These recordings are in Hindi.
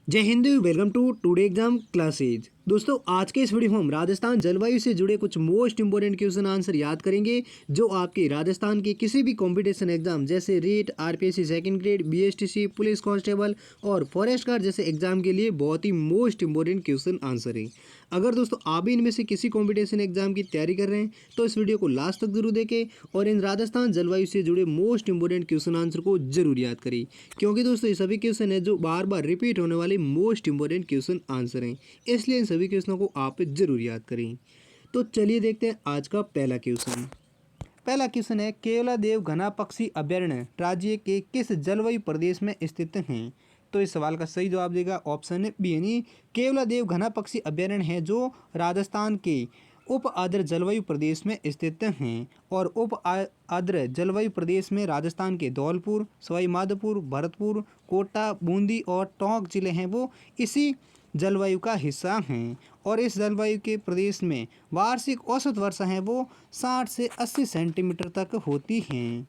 जय हिंद, welcome to today exam classes. दोस्तों, आज के इस वीडियो में हम राजस्थान जलवायु से जुड़े कुछ मोस्ट इंपोर्टेंट क्वेश्चन आंसर याद करेंगे जो आपके राजस्थान के किसी भी कंपटीशन एग्जाम जैसे REET, RPSC second grade, BSTC, police constable और फॉरेस्ट गार्ड जैसे एग्जाम के लिए बहुत ही मोस्ट इंपोर्टेंट क्वेश्चन आंसर है। अगर दोस्तों आप भी इनमें से किसी कंपटीशन एग्जाम की तैयारी कर रहे हैं तो इस वीडियो को लास्ट तक जरूर देखें और इन राजस्थान जलवायु से जुड़े मोस्ट इंपोर्टेंट क्वेश्चन आंसर को जरूर याद करें, क्योंकि दोस्तों ये सभी क्वेश्चन है जो बार बार रिपीट होने वाले मोस्ट इंपोर्टेंट क्वेश्चन आंसर हैं, इसलिए इन सभी क्वेश्चनों को आप जरूर याद करें। तो चलिए देखते हैं आज का पहला क्वेश्चन। पहला क्वेश्चन है, केवलादेव घना पक्षी अभयारण्य राज्य के किस जलवायु प्रदेश में स्थित हैं? तो इस सवाल का सही जवाब देगा ऑप्शन बी यानी केवलादेव घना पक्षी अभयारण्य है जो राजस्थान के उप आर्द्र जलवायु प्रदेश में स्थित हैं। और उप आर्द्र जलवायु प्रदेश में राजस्थान के धौलपुर, सवाई माधोपुर, भरतपुर, कोटा, बूंदी और टोंक जिले हैं वो इसी जलवायु का हिस्सा हैं। और इस जलवायु के प्रदेश में वार्षिक औसत वर्षा है वो 60 से 80 सेंटीमीटर तक होती हैं।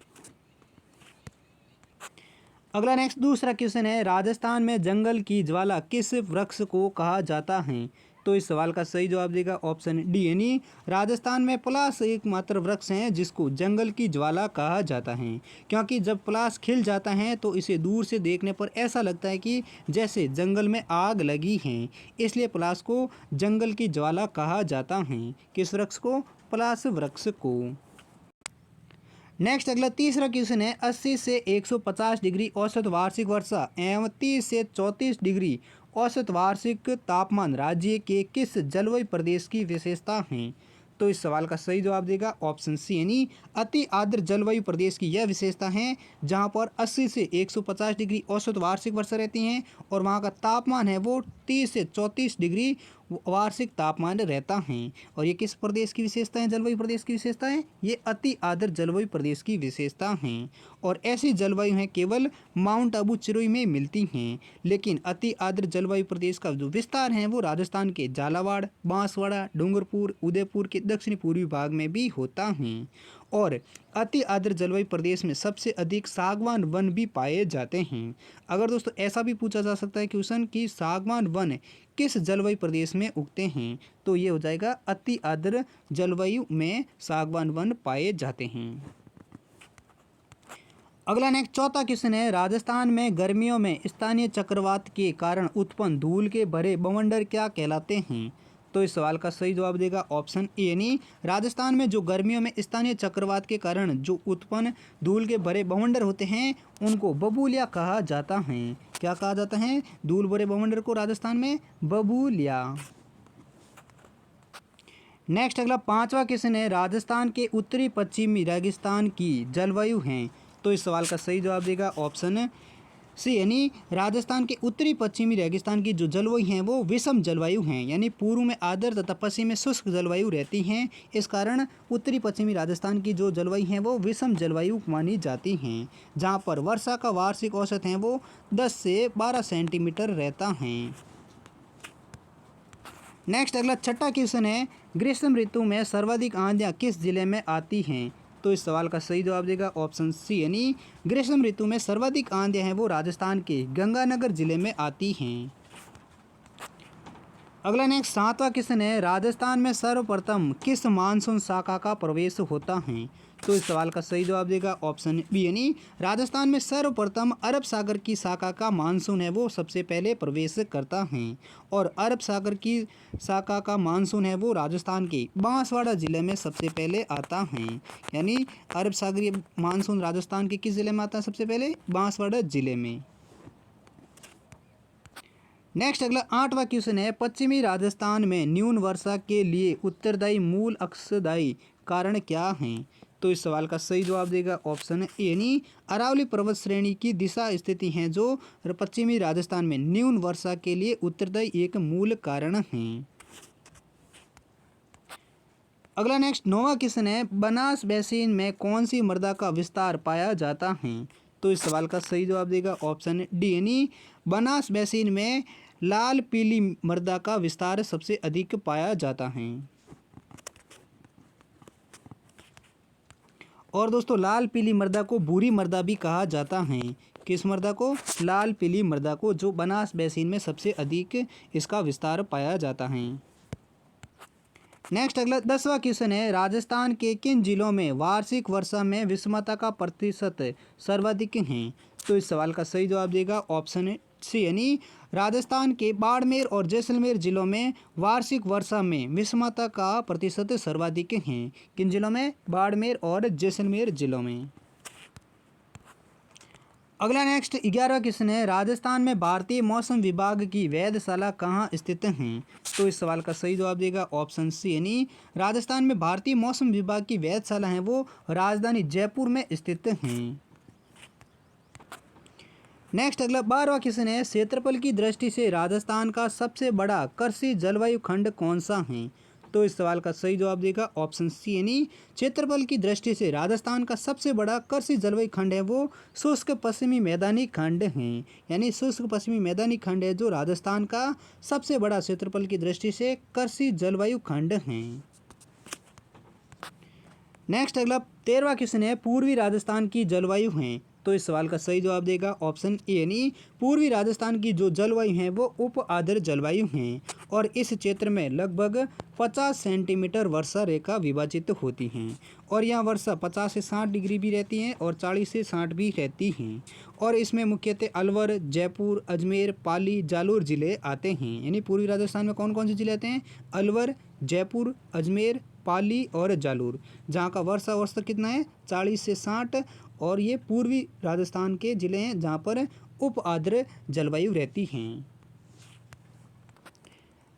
अगला नेक्स्ट दूसरा क्वेश्चन है, राजस्थान में जंगल की ज्वाला किस वृक्ष को कहा जाता है? तो इस सवाल का सही जवाब देगा ऑप्शन डी यानी राजस्थान में पलास एकमात्र वृक्ष है जिसको जंगल की ज्वाला कहा जाता है, क्योंकि जब पलास खिल जाता है तो इसे दूर से देखने पर ऐसा लगता है कि जैसे जंगल में आग लगी है, इसलिए पलास को जंगल की ज्वाला कहा जाता है। किस वृक्ष को? पलास वृक्ष को। नेक्स्ट अगला तीसरा क्वेश्चन है, 80 से 150 डिग्री औसत वार्षिक वर्षा एवं 30 से 34 डिग्री औसत वार्षिक तापमान राज्य के किस जलवायु प्रदेश की विशेषता हैं? तो इस सवाल का सही जवाब देगा ऑप्शन सी यानी अति आर्द्र जलवायु प्रदेश की यह विशेषता है जहां पर 80 से 150 डिग्री औसत वार्षिक वर्षा रहती हैं और वहां का तापमान है वो 30 से 34 डिग्री वार्षिक तापमान रहता है। और ये किस प्रदेश की विशेषता है? जलवायु प्रदेश की विशेषता है, ये अति आर्द्र जलवायु प्रदेश की विशेषता हैं। और ऐसी जलवायु हैं केवल माउंट आबू चिरोई में मिलती हैं, लेकिन अति आर्द्र जलवायु प्रदेश का जो विस्तार है वो राजस्थान के झालावाड़, बांसवाड़ा, डूंगरपुर, उदयपुर के दक्षिण पूर्वी भाग में भी होता है। और अति आर्द्र जलवायु प्रदेश में सबसे अधिक सागवान वन भी पाए जाते हैं। अगर दोस्तों ऐसा भी पूछा जा सकता है क्वेश्चन कि सागवान वन किस जलवायु प्रदेश में उगते हैं, तो ये हो जाएगा अति आर्द्र जलवायु में सागवान वन पाए जाते हैं। अगला नेक्स्ट चौथा क्वेश्चन है, राजस्थान में गर्मियों में स्थानीय चक्रवात के कारण उत्पन्न धूल के भरे बवंडर क्या कहलाते हैं? तो इस सवाल का सही जवाब देगा ऑप्शन ए यानी राजस्थान में जो गर्मियों में स्थानीय चक्रवात के कारण जो उत्पन्न धूल के भरे बवंडर होते हैं उनको बबूलिया कहा जाता है। क्या कहा जाता है? धूल भरे बवंडर को राजस्थान में बबूलिया। नेक्स्ट अगला पांचवा क्वेश्चन है, राजस्थान के उत्तरी पश्चिमी रेगिस्तान की जलवायु है? तो इस सवाल का सही जवाब देगा ऑप्शन सी यानी राजस्थान के उत्तरी पश्चिमी रेगिस्तान की जो जलवायु हैं वो विषम जलवायु हैं, यानी पूर्व में आर्द्र तथा पश्चिम में शुष्क जलवायु रहती हैं। इस कारण उत्तरी पश्चिमी राजस्थान की जो जलवायु हैं वो विषम जलवायु मानी जाती हैं, जहां पर वर्षा का वार्षिक औसत है वो 10 से 12 सेंटीमीटर रहता है। नेक्स्ट अगला छठा क्वेश्चन है, ग्रीष्म ऋतु में सर्वाधिक आंधियाँ किस जिले में आती हैं? तो इस सवाल का सही जवाब देगा ऑप्शन सी यानी ग्रीष्म ऋतु में सर्वाधिक आंधियाँ हैं वो राजस्थान के गंगानगर जिले में आती हैं। अगला नेक्स्ट सातवां क्वेश्चन है, राजस्थान में सर्वप्रथम किस मानसून शाखा का प्रवेश होता है? तो इस सवाल का सही जवाब देगा ऑप्शन बी यानी राजस्थान में सर्वप्रथम अरब सागर की शाखा का मानसून है वो सबसे पहले प्रवेश करता है। और अरब सागर की शाखा का मानसून है वो राजस्थान के बांसवाड़ा जिले में सबसे पहले आता है, यानी अरब सागरीय मानसून राजस्थान के किस जिले में आता है? सबसे पहले बांसवाड़ा जिले में। नेक्स्ट अगला आठवां क्वेश्चन है, पश्चिमी राजस्थान में न्यून वर्षा के लिए उत्तरदायी मूल अक्षदायी कारण क्या हैं? तो इस सवाल का सही जवाब देगा ऑप्शन ए यानी अरावली पर्वत श्रेणी की दिशा स्थिति हैं जो पश्चिमी राजस्थान में न्यून वर्षा के लिए उत्तरदायी एक मूल कारण हैं। अगला नेक्स्ट नौवां क्वेश्चन है, बनास बेसिन में कौन सी मृदा का विस्तार पाया जाता है? तो इस सवाल का सही जवाब देगा ऑप्शन डी यानी बनास बेसिन में लाल पीली मृदा का विस्तार सबसे अधिक पाया जाता है। और दोस्तों लाल पीली मृदा को भूरी मृदा भी कहा जाता है, किस मृदा को? लाल पीली मृदा को, जो बनास बेसिन में सबसे अधिक इसका विस्तार पाया जाता है। नेक्स्ट अगला 10वां क्वेश्चन है, राजस्थान के किन जिलों में वार्षिक वर्षा में विषमता का प्रतिशत सर्वाधिक है? तो इस सवाल का सही जवाब देगा ऑप्शन सी, यानी राजस्थान के बाड़मेर और जैसलमेर जिलों में वार्षिक वर्षा में विषमता का प्रतिशत सर्वाधिक है। किन जिलों में? बाड़मेर और जैसलमेर जिलों में। अगला नेक्स्ट 11वां क्वेश्चन है, राजस्थान में भारतीय मौसम विभाग की वेधशाला कहाँ स्थित है? तो इस सवाल का सही जवाब देगा ऑप्शन सी, यानी राजस्थान में भारतीय मौसम विभाग की वेधशाला है वो राजधानी जयपुर में स्थित हैं। नेक्स्ट अगला 12वां क्वेश्चन है, क्षेत्रफल की दृष्टि से राजस्थान का सबसे बड़ा कृषि जलवायु खंड कौन सा है? तो इस सवाल का सही जवाब देगा ऑप्शन सी, यानी क्षेत्रफल की दृष्टि से राजस्थान का सबसे बड़ा कृषि जलवायु खंड है वो शुष्क पश्चिमी मैदानी खंड है। यानी शुष्क पश्चिमी मैदानी खंड है जो राजस्थान का सबसे बड़ा क्षेत्रफल की दृष्टि से कृषि जलवायु खंड है। नेक्स्ट अगला 13वां क्वेश्चन है, पूर्वी राजस्थान की जलवायु है? तो इस सवाल का सही जवाब देगा ऑप्शन ए, यानी पूर्वी राजस्थान की जो जलवायु है वो उप आर्द्र जलवायु है और इस क्षेत्र में लगभग 50 सेंटीमीटर वर्षा रेखा विभाजित होती हैं और यहाँ वर्षा 50 से 60 डिग्री भी रहती है और 40 से 60 भी रहती हैं और इसमें मुख्यतः अलवर, जयपुर, अजमेर, पाली, जालोर जिले आते हैं। यानी पूर्वी राजस्थान में कौन कौन से जिले आते हैं? अलवर, जयपुर, अजमेर, पाली और जालोर, जहाँ का वर्षा औसत कितना है? 40 से 60 और ये पूर्वी राजस्थान के जिले हैं जहाँ पर उप आर्द्र जलवायु रहती हैं।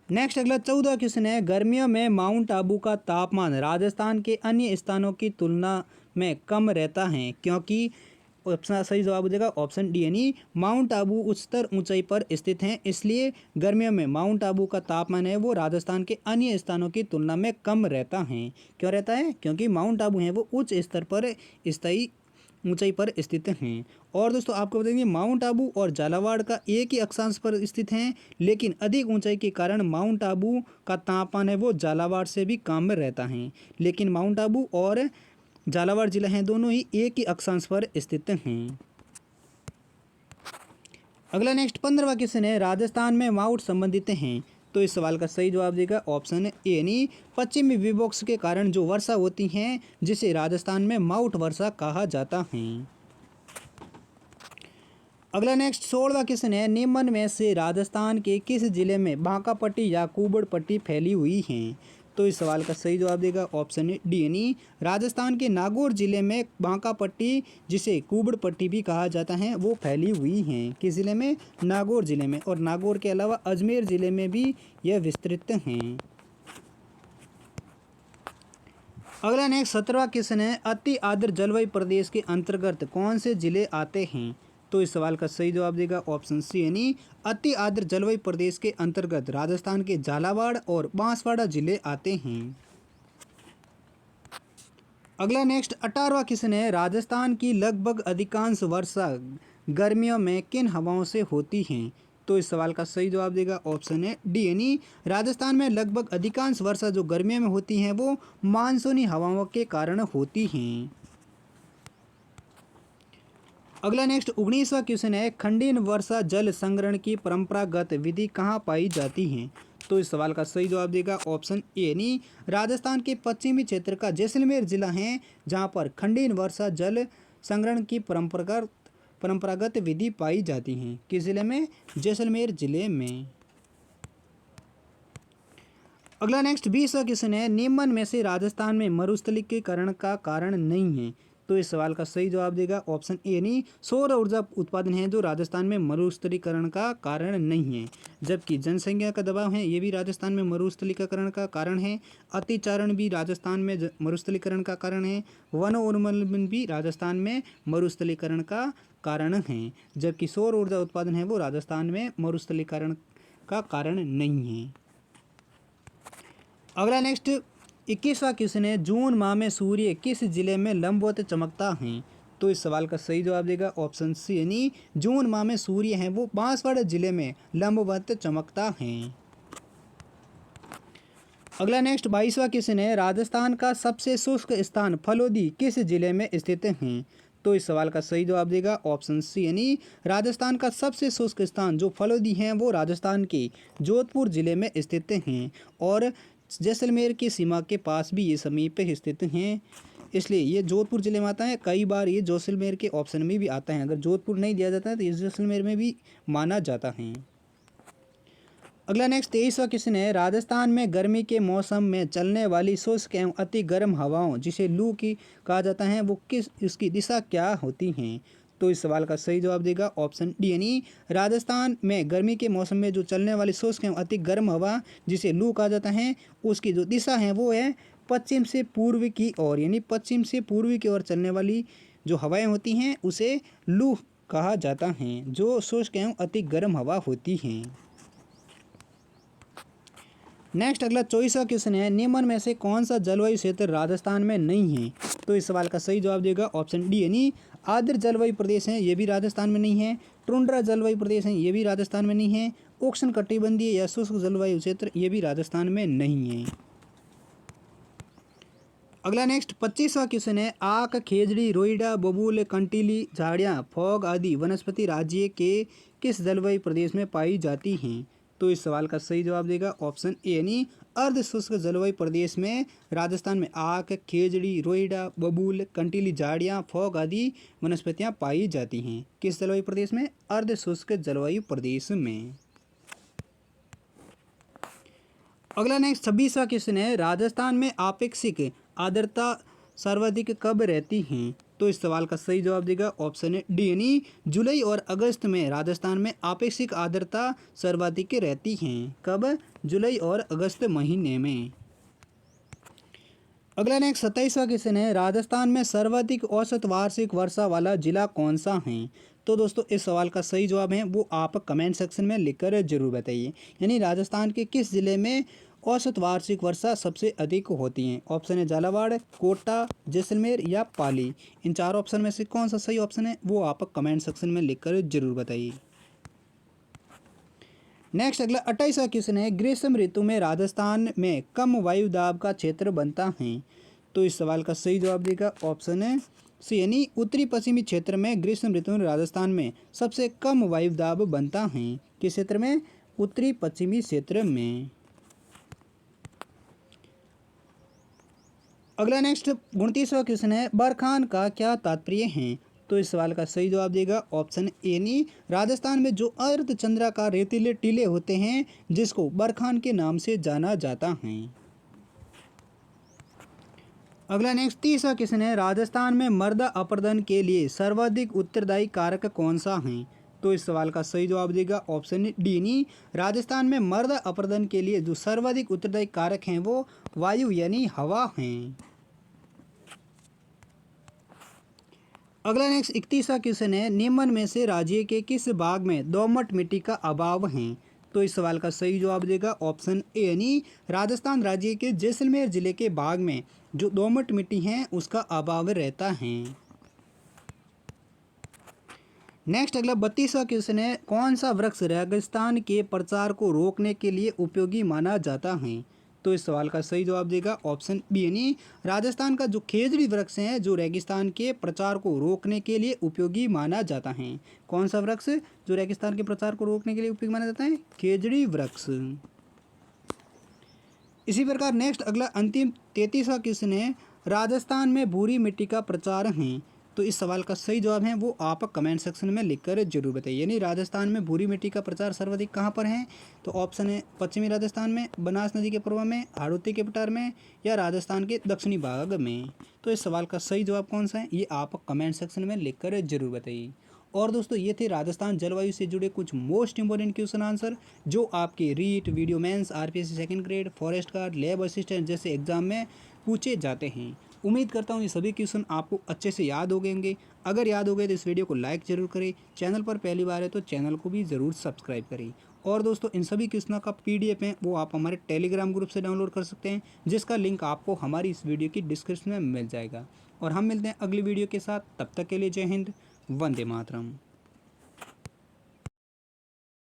नेक्स्ट अगला 14वां क्वेश्चन है, गर्मियों में माउंट आबू का तापमान राजस्थान के अन्य स्थानों की तुलना में कम रहता है क्योंकि? ऑप्शन सही जवाब हो जाएगा ऑप्शन डी, यानी माउंट आबू उच्चतर ऊंचाई पर स्थित है इसलिए गर्मियों में माउंट आबू का तापमान है वो राजस्थान के अन्य स्थानों की तुलना में कम रहता है। क्यों रहता है? क्योंकि माउंट आबू है वो उच्च स्तर पर स्थायी ऊंचाई पर स्थित हैं। और दोस्तों आपको बताएंगे माउंट आबू और झालावाड़ का एक ही अक्षांश पर स्थित हैं लेकिन अधिक ऊंचाई के कारण माउंट आबू का तापमान है वो झालावाड़ से भी कम रहता है, लेकिन माउंट आबू और झालावाड़ जिला हैं दोनों ही एक ही अक्षांश पर स्थित हैं। अगला नेक्स्ट 15वां क्वेश्चन है, राजस्थान में माउंट संबंधित हैं? तो इस सवाल का सही जवाब देगा ऑप्शन ए, यानी पश्चिमी विक्षोभ के कारण जो वर्षा होती हैं जिसे राजस्थान में माउंट वर्षा कहा जाता है। अगला नेक्स्ट 16वां क्वेश्चन है, निम्न में से राजस्थान के किस जिले में बांका पट्टी या कुबड़ पट्टी फैली हुई हैं? तो इस सवाल का सही जवाब देगा ऑप्शन डी, यानी राजस्थान के नागौर जिले में बांका पट्टी जिसे कुबड़ पट्टी भी कहा जाता है वो फैली हुई हैं। किस जिले में? नागौर जिले में। और नागौर के अलावा अजमेर जिले में भी यह विस्तृत हैं। अगला नेक्स्ट 17वां क्वेश्चन है, अति आर्द्र जलवायु प्रदेश के अंतर्गत कौन से जिले आते हैं? तो इस सवाल का सही जवाब देगा ऑप्शन सी, यानी अति आर्द्र जलवायु प्रदेश के अंतर्गत राजस्थान के झालावाड़ और बांसवाड़ा जिले आते हैं। अगला नेक्स्ट 18वां क्वेश्चन है, राजस्थान की लगभग अधिकांश वर्षा गर्मियों में किन हवाओं से होती हैं? तो इस सवाल का सही जवाब देगा ऑप्शन है डी, यानी राजस्थान में लगभग अधिकांश वर्षा जो गर्मियों में होती हैं वो मानसूनी हवाओं के कारण होती हैं। अगला नेक्स्ट 19वां क्वेश्चन है, खंडीय वर्षा जल संग्रहण की परंपरागत विधि कहाँ पाई जाती है? तो इस सवाल का सही जवाब देगा ऑप्शन ए, यानी राजस्थान के पश्चिमी क्षेत्र का जैसलमेर जिला है जहाँ पर खंडीय वर्षा जल संग्रहण की परंपरागत विधि पाई जाती है। किस जिले में? जैसलमेर जिले में। अगला नेक्स्ट 20वां क्वेश्चन है, निम्न में से राजस्थान में मरुस्थलीकरण का कारण नहीं है? तो इस सवाल का सही जवाब देगा ऑप्शन ए, यानी सौर ऊर्जा उत्पादन है जो राजस्थान में मरुस्थलीकरण का कारण नहीं है, जबकि जनसंख्या का दबाव है ये भी राजस्थान में मरुस्थलीकरण का कारण है, अतिचारण भी राजस्थान में मरुस्थलीकरण का कारण है, वन उन्मूलन भी राजस्थान में मरुस्थलीकरण का कारण है, जबकि सौर ऊर्जा उत्पादन है वो राजस्थान में मरुस्थलीकरण का कारण नहीं है। अगला नेक्स्ट 21वां क्वेश्चन है, जून माह में सूर्य किस जिले में लंबवत चमकता है? तो इस सवाल का सही जवाब देगा ऑप्शन सी, यानी जून माह में सूर्य है वो बांसवाड़ा जिले में लंबवत चमकता है। अगला नेक्स्ट 22वां क्वेश्चन है, राजस्थान का सबसे शुष्क स्थान फलोदी किस जिले में स्थित है? तो इस सवाल का सही जवाब देगा ऑप्शन सी यानी राजस्थान का सबसे शुष्क स्थान जो फलोदी हैं वो राजस्थान के जोधपुर जिले में स्थित हैं और जैसलमेर की सीमा के पास भी ये समीप स्थित हैं, इसलिए ये जोधपुर जिले में आता है। कई बार ये जैसलमेर के ऑप्शन में भी आता है, अगर जोधपुर नहीं दिया जाता है तो ये जैसलमेर में भी माना जाता है। अगला नेक्स्ट 23वां क्वेश्चन है, राजस्थान में गर्मी के मौसम में चलने वाली शुष्क एवं अति गर्म हवाओं जिसे लू की कहा जाता है वो किस इसकी दिशा क्या होती हैं? तो इस सवाल का सही जवाब देगा ऑप्शन डी यानी राजस्थान में गर्मी के मौसम में जो चलने वाली शुष्क एवं अति गर्म हवा जिसे लू कहा जाता है उसकी जो दिशा है वो है पश्चिम से पूर्व की ओर, यानी पश्चिम से पूर्व की ओर चलने वाली जो हवाएं होती हैं उसे लू कहा जाता है, जो शुष्क एवं अति गर्म हवा होती हैं। नेक्स्ट अगला 24वां क्वेश्चन है, निम्न में से कौन सा जलवायु क्षेत्र राजस्थान में नहीं है? तो इस सवाल का सही जवाब देगा ऑप्शन डी यानी आर्द्र जलवायु प्रदेश हैं ये भी राजस्थान में नहीं है, टुंड्रा जलवायु प्रदेश हैं ये भी राजस्थान में नहीं है, उष्ण कटिबंधीय या शुष्क जलवायु क्षेत्र ये भी राजस्थान में नहीं है। अगला नेक्स्ट 25वां क्वेश्चन है, आक, खेजड़ी, रोईडा, बबूल, कंटीली, झाड़ियाँ, फॉग आदि वनस्पति राज्य के किस जलवायु प्रदेश में पाई जाती हैं? तो इस सवाल का सही जवाब देगा ऑप्शन ए यानी अर्ध शुष्क जलवायु प्रदेश में राजस्थान में आक, खेजड़ी, रोईडा, बबूल, कंटीली, झाड़ियाँ, फॉग आदि वनस्पतियाँ पाई जाती हैं। किस जलवायु प्रदेश में? अर्ध शुष्क जलवायु प्रदेश में। अगला नेक्स्ट 26वां क्वेश्चन है, राजस्थान में आपेक्षिक आर्द्रता सर्वाधिक कब रहती हैं? तो इस सवाल का सही जवाब देगा ऑप्शन डी यानी जुलाई और अगस्त में राजस्थान में आपेक्षिक आर्द्रता सर्वाधिक रहती हैं। कब? जुलाई और अगस्त महीने में। अगला नेक्स्ट 27वां क्वेश्चन है, राजस्थान में सर्वाधिक औसत वार्षिक वर्षा वाला जिला कौन सा है? तो दोस्तों इस सवाल का सही जवाब है वो आप कमेंट सेक्शन में लिखकर जरूर बताइए, यानी राजस्थान के किस जिले में औसत वार्षिक वर्षा सबसे अधिक होती है? ऑप्शन है झालावाड़, कोटा, जैसलमेर या पाली। इन चार ऑप्शन में से कौन सा सही ऑप्शन है वो आप कमेंट सेक्शन में लिखकर जरूर बताइए। नेक्स्ट अगला 28वां क्वेश्चन है, ग्रीष्म ऋतु में राजस्थान में कम वायु दाब का क्षेत्र बनता है? तो इस सवाल का सही जवाब देगा ऑप्शन है सी यानी उत्तरी पश्चिमी क्षेत्र में ग्रीष्म ऋतु में राजस्थान में सबसे कम वायु दाब बनता है। किस क्षेत्र में? उत्तरी पश्चिमी क्षेत्र में। अगला नेक्स्ट 29वां क्वेश्चन है, बरखान का क्या तात्पर्य है? तो इस सवाल का सही जवाब देगा ऑप्शन ए यानी राजस्थान में जो अर्धचंद्राकार रेतीले टीले होते हैं जिसको बरखान के नाम से जाना जाता है। अगला नेक्स्ट 30वां क्वेश्चन है, राजस्थान में मृदा अपरदन के लिए सर्वाधिक उत्तरदायी कारक कौन सा है? तो इस सवाल का सही जवाब देगा ऑप्शन डी यानी राजस्थान में मृदा अपरदन के लिए जो सर्वाधिक उत्तरदायी कारक हैं वो वायु यानी हवा हैं। अगला नेक्स्ट 31वां क्वेश्चन है, निम्न में से राज्य के किस भाग में दोमट मिट्टी का अभाव है? तो इस सवाल का सही जवाब देगा ऑप्शन ए यानी राजस्थान राज्य के जैसलमेर जिले के भाग में जो दोमट मिट्टी है उसका अभाव रहता है। नेक्स्ट अगला 32वां क्वेश्चन है, कौन सा वृक्ष रेगिस्तान के प्रचार को रोकने के लिए उपयोगी माना जाता है? तो इस सवाल का सही जवाब देगा ऑप्शन बी यानी राजस्थान का जो खेजड़ी वृक्ष है जो रेगिस्तान के प्रचार को रोकने के लिए उपयोगी माना जाता है। कौन सा वृक्ष जो रेगिस्तान के प्रचार को रोकने के लिए उपयोगी माना जाता है? खेजड़ी वृक्ष। इसी प्रकार नेक्स्ट अगला अंतिम 33वां क्वेश्चन है, राजस्थान में भूरी मिट्टी का प्रचार है? तो इस सवाल का सही जवाब है वो आप कमेंट सेक्शन में लिखकर जरूर बताइए, यानी राजस्थान में भूरी मिट्टी का प्रचार सर्वाधिक कहाँ पर है? तो ऑप्शन है पश्चिमी राजस्थान में, बनास नदी के पूर्व में, हाड़ौती के पठार में या राजस्थान के दक्षिणी भाग में। तो इस सवाल का सही जवाब कौन सा है ये आप कमेंट सेक्शन में लिखकर जरूर बताइए। और दोस्तों ये थे राजस्थान जलवायु से जुड़े कुछ मोस्ट इंपॉर्टेंट क्वेश्चन आंसर जो आपके REET, VDO mains, RPSC second grade, forest guard, lab assistant जैसे एग्जाम में पूछे जाते हैं। उम्मीद करता हूँ ये सभी क्वेश्चन आपको अच्छे से याद हो गए होंगे। अगर याद हो गए तो इस वीडियो को लाइक जरूर करें, चैनल पर पहली बार है तो चैनल को भी ज़रूर सब्सक्राइब करें। और दोस्तों इन सभी क्वेश्चनों का PDF है वो आप हमारे टेलीग्राम ग्रुप से डाउनलोड कर सकते हैं जिसका लिंक आपको हमारी इस वीडियो की डिस्क्रिप्शन में मिल जाएगा। और हम मिलते हैं अगली वीडियो के साथ, तब तक के लिए जय हिंद, वंदे मातरम।